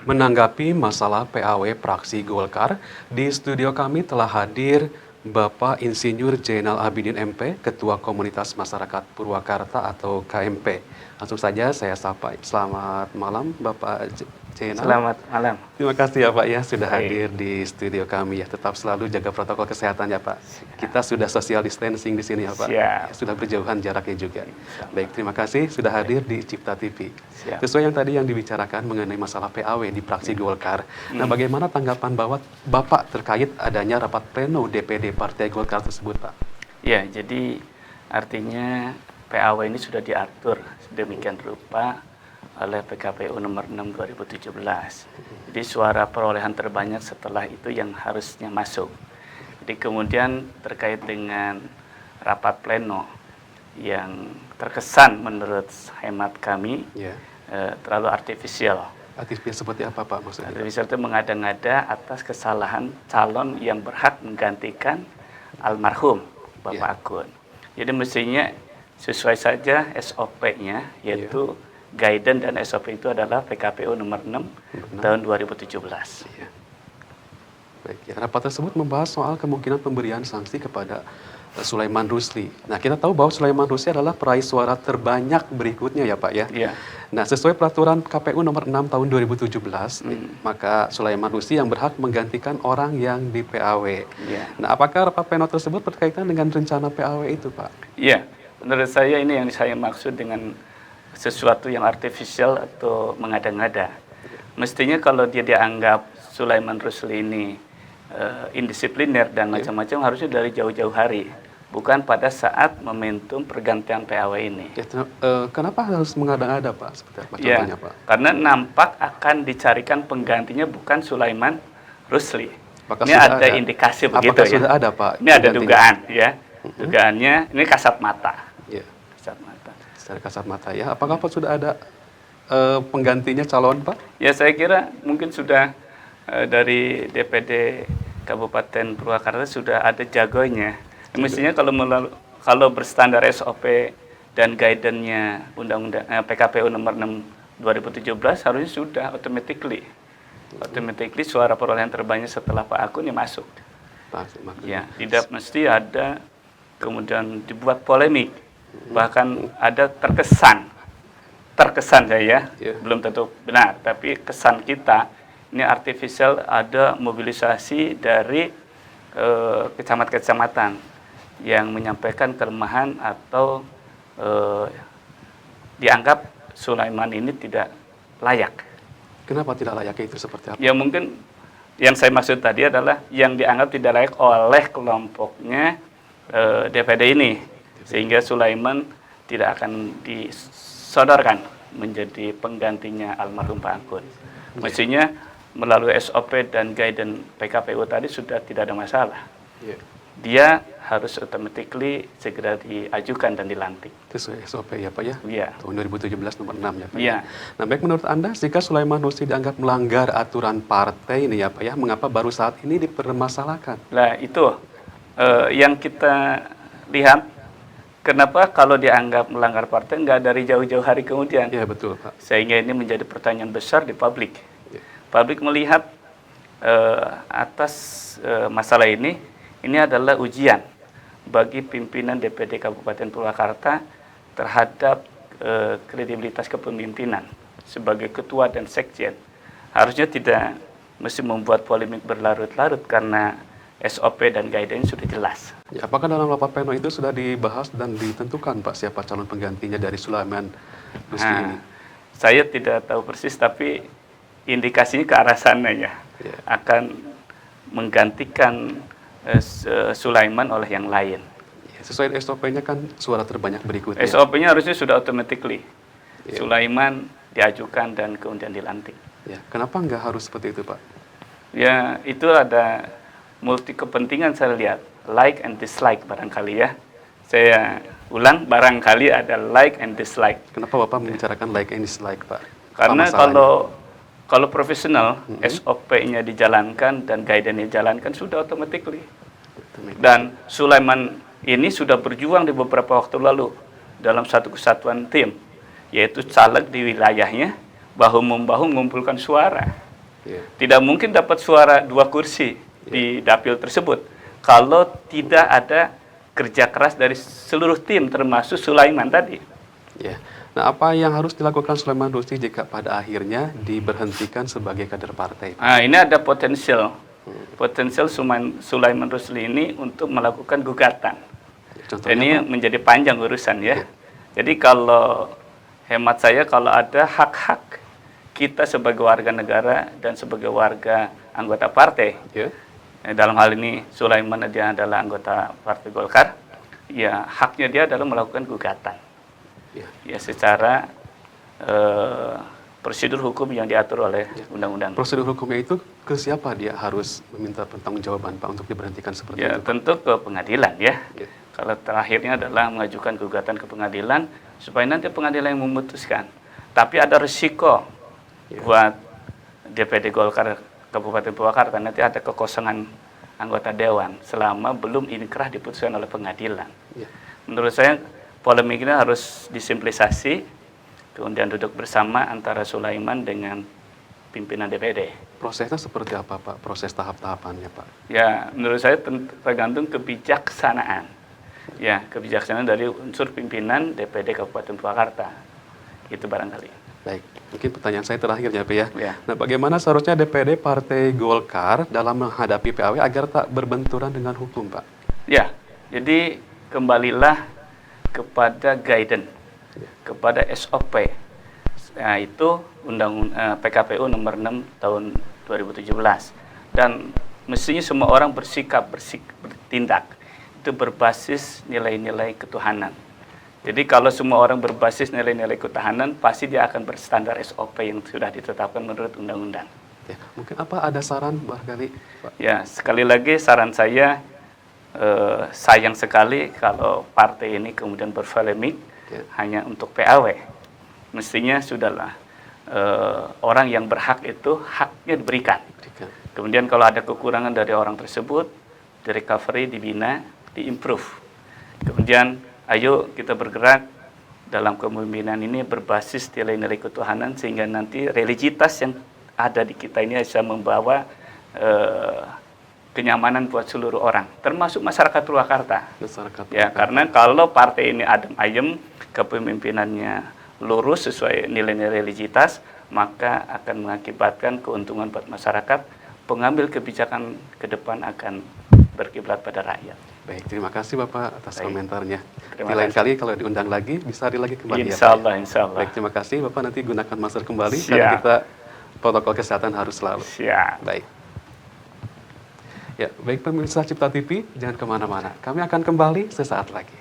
Menanggapi masalah PAW praksi Golkar, di studio kami telah hadir Bapak Insinyur Zainal Abidin MP, Ketua Komunitas Masyarakat Purwakarta atau KMP. Langsung saja saya sapa. Selamat malam Bapak Zainal. Selamat malam. Terima kasih ya Pak ya sudah Baik. hadir di studio kami ya. Tetap selalu jaga protokol kesehatan ya Pak. Kita sudah social distancing di sini ya Pak. Siap. Sudah berjauhan jaraknya juga. Baik, terima kasih sudah hadir di Cipta TV. Siap. Sesuai yang tadi yang dibicarakan mengenai masalah PAW di praksi Golkar. Nah, bagaimana tanggapan Bapak terkait adanya rapat pleno DPD Partai Golkar tersebut, Pak? Ya, jadi artinya PAW ini sudah diatur sedemikian rupa oleh PKPU nomor 6 2017. Jadi suara perolehan terbanyak setelah itu yang harusnya masuk. Jadi kemudian terkait dengan rapat pleno yang terkesan menurut hemat kami Ya. terlalu artifisial. Aktifnya seperti apa, Pak, maksudnya? Artifisial itu mengada-ngada atas kesalahan calon yang berhak menggantikan almarhum Bapak Ya. Agun. Jadi mestinya sesuai saja SOP-nya, yaitu guidance dan SOP itu adalah PKPU nomor 6 tahun 2017. Iya. Baik, ya, rapat tersebut membahas soal kemungkinan pemberian sanksi kepada Sulaiman Rusli. Nah, kita tahu bahwa Sulaiman Rusli adalah peraih suara terbanyak berikutnya ya Pak ya. Iya. Nah, sesuai peraturan KPU nomor 6 tahun 2017, maka Sulaiman Rusli yang berhak menggantikan orang yang di PAW. Iya. Nah, apakah rapat pleno tersebut berkaitan dengan rencana PAW itu, Pak? Iya, menurut saya ini yang saya maksud dengan sesuatu yang artifisial atau mengada-ngada. Mestinya kalau dia dianggap Sulaiman Rusli ini indisipliner dan macam-macam harusnya dari jauh-jauh hari, bukan pada saat momentum pergantian PAW ini. Ya, kenapa harus mengada-ngada, Pak? Seperti apa Ya, contohnya, Pak? karena nampak akan dicarikan penggantinya bukan Sulaiman Rusli. Apakah Ini sudah ada indikasi begitu Apakah ya. sudah ada, Pak? Ini ada penggantinya? dugaan ya. Dugaannya ini kasat mata. Ya, Kasat mata. secara kasat mata ya. Apakah Pak sudah ada penggantinya calon, Pak? Ya saya kira mungkin sudah dari DPD Kabupaten Purwakarta sudah ada jagonya. Mestinya kalau berstandar SOP dan guidance-nya Undang-Undang PKPU nomor 6 2017 harusnya sudah automatically suara perolehan terbanyak setelah Pak Akun ya masuk. Ya, tidak mesti ada kemudian dibuat polemik. Bahkan ada terkesan saya belum tentu benar, tapi kesan kita ini artifisial ada mobilisasi dari kecamatan yang menyampaikan kelemahan atau dianggap Sulaiman ini tidak layak. Kenapa tidak layaknya itu seperti apa? Ya mungkin yang saya maksud tadi adalah yang dianggap tidak layak oleh kelompoknya DPD ini, sehingga Sulaiman tidak akan disodorkan menjadi penggantinya almarhum Pak Akun. Mestinya melalui SOP dan guidance PKPU tadi sudah tidak ada masalah. Dia harus automatically segera diajukan dan dilantik. Sesuai SOP ya Pak ya? Iya. Tahun 2017 nomor 6 ya Pak? Iya. Nah baik, menurut Anda jika Sulaiman Rusli dianggap melanggar aturan partai ini ya Pak ya, mengapa baru saat ini dipermasalahkan? Nah itu yang kita lihat, kenapa kalau dianggap melanggar partai nggak dari jauh-jauh hari kemudian? Iya betul Pak. Sehingga ini menjadi pertanyaan besar di publik. Ya. Publik melihat atas masalah ini adalah ujian bagi pimpinan DPD Kabupaten Purwakarta terhadap kredibilitas kepemimpinan sebagai ketua dan sekjen. Harusnya tidak mesti membuat polemik berlarut-larut karena SOP dan guidance sudah jelas. Ya, apakah dalam rapat pleno itu sudah dibahas dan ditentukan Pak siapa calon penggantinya dari Sulaiman Rusli ini? Saya tidak tahu persis, tapi indikasinya ke arah sana ya. Akan menggantikan Sulaiman oleh yang lain. Sesuai SOP-nya kan suara terbanyak berikutnya. SOP-nya harusnya sudah automatically. Sulaiman diajukan dan kemudian dilantik. Ya, kenapa nggak harus seperti itu Pak? Ya, itu ada multi kepentingan saya lihat. Like and dislike barangkali ya. Saya ulang, barangkali ada like and dislike. Kenapa Bapak membicarakan like and dislike Pak? Karena kalau profesional, SOP-nya dijalankan dan guidance-nya dijalankan sudah automatically. Dan Sulaiman ini sudah berjuang di beberapa waktu lalu dalam satu kesatuan tim, yaitu caleg di wilayahnya, bahu-membahu mengumpulkan suara. Ya. Tidak mungkin dapat suara 2 kursi di dapil tersebut kalau tidak ada kerja keras dari seluruh tim termasuk Sulaiman tadi. Ya. Nah, apa yang harus dilakukan Sulaiman Rusli jika pada akhirnya diberhentikan sebagai kader partai? Nah, ini ada potensial Sulaiman Rusli ini untuk melakukan gugatan. Contohnya Ini apa? menjadi panjang urusan ya. Ya. Jadi kalau hemat saya, kalau ada hak-hak kita sebagai warga negara dan sebagai warga anggota partai, Ya. dalam hal ini Sulaiman dia adalah anggota Partai Golkar, ya haknya dia adalah melakukan gugatan. Ya. Ya secara prosedur hukum yang diatur oleh undang-undang. Prosedur hukumnya itu ke siapa dia harus meminta pertanggungjawaban Pak untuk diberhentikan seperti Ya itu? Pak? tentu ke pengadilan ya. Ya. Kalau terakhirnya adalah mengajukan gugatan ke pengadilan supaya nanti pengadilan yang memutuskan. Tapi ada risiko buat DPD Golkar Kabupaten Purwakarta, nanti ada kekosongan anggota dewan selama belum inkrah diputuskan oleh pengadilan. Ya. Menurut saya polemik ini harus disimplisasi, kemudian duduk bersama antara Sulaiman dengan pimpinan DPD. Prosesnya seperti apa Pak? Proses tahap-tahapannya Pak? Ya, menurut saya tergantung kebijaksanaan. Ya, kebijaksanaan dari unsur pimpinan DPD Kabupaten Purwakarta. Itu barangkali. Baik, mungkin pertanyaan saya terakhirnya Pak ya. Ya. Nah, bagaimana seharusnya DPD Partai Golkar dalam menghadapi PAW agar tak berbenturan dengan hukum Pak? Ya, jadi kembalilah kepada guidance, kepada SOP. Nah, itu PKPU nomor 6 tahun 2017. Dan mestinya semua orang bertindak itu berbasis nilai-nilai ketuhanan. Jadi kalau semua orang berbasis nilai-nilai ketuhanan, pasti dia akan berstandar SOP yang sudah ditetapkan menurut undang-undang. Ya, mungkin apa ada saran barangkali Pak? Ya, sekali lagi saran saya, sayang sekali kalau partai ini kemudian berpolemik hanya untuk PAW. Mestinya sudahlah, orang yang berhak itu haknya diberikan. Kemudian kalau ada kekurangan dari orang tersebut, di recovery, dibina, diimprove. Kemudian ayo kita bergerak dalam kepemimpinan ini berbasis nilai-nilai ketuhanan sehingga nanti religitas yang ada di kita ini bisa membawa kenyamanan buat seluruh orang, termasuk masyarakat Purwakarta. Ya, karena kalau partai ini adem ayem, kepemimpinannya lurus sesuai nilai-nilai religitas, maka akan mengakibatkan keuntungan buat masyarakat. Pengambil kebijakan ke depan akan berkiblat pada rakyat. Baik, terima kasih Bapak atas komentarnya. Terima Di lain kasih. kali kalau diundang lagi bisa hari lagi kembali Insya ya Pak. Allah, insya Allah. Baik, terima kasih Bapak, nanti gunakan masker kembali Siap. karena kita protokol kesehatan harus selalu. Siap. Baik. Ya, baik pemirsa Cipta TV, jangan kemana-mana. Kami akan kembali sesaat lagi.